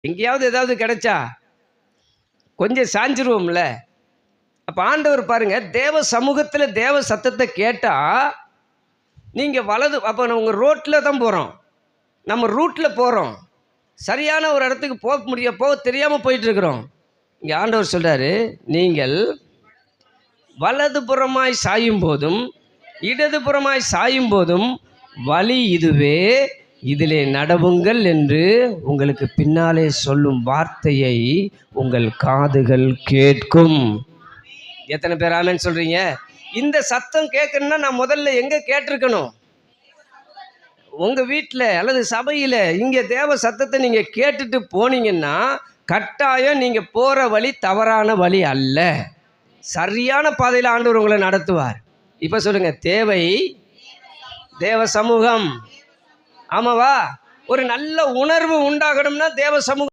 எங்கேயாவது ஏதாவது கிடைச்சா கொஞ்சம் சாஞ்சிருவோம்ல. அப்போ ஆண்டவர் பாருங்க, தேவ சமூகத்தில் தேவ சத்தத்தை கேட்டால் நீங்கள் வலது, அப்போ உங்கள் ரோட்டில் தான் போகிறோம், நம்ம ரூட்டில் போகிறோம், சரியான ஒரு இடத்துக்கு போக தெரியாமல் போயிட்டுருக்குறோம். இங்கே ஆண்டவர் சொல்கிறாரு, நீங்கள் வலதுபுறமாய் சாயும் போதும் இடதுபுறமாய் சாயும் போதும் வழி இதுவே, இதிலே நடவுங்கள் என்று உங்களுக்கு பின்னாலே சொல்லும் வார்த்தையை உங்கள் காதுகள் கேட்கும். எத்தனை பேர் ஆமென் சொல்றீங்க? இந்த சத்தம் கேட்கணும்னா நான் முதல்ல எங்க கேட்டிருக்கணும்? உங்க வீட்டில் அல்லது சபையில். இங்கே தேவ சத்தத்தை நீங்க கேட்டுட்டு போனீங்கன்னா கட்டாயம் நீங்க போற வழி தவறான வழி அல்ல, சரியான பாதையில் ஆண்டவர் உங்களை நடத்துவார். இப்ப சொல்லுங்க, தேவை தேவ சமூகம். ஆமாவா? ஒரு நல்ல உணர்வு உண்டாகணும்னா தேவ சமூகம்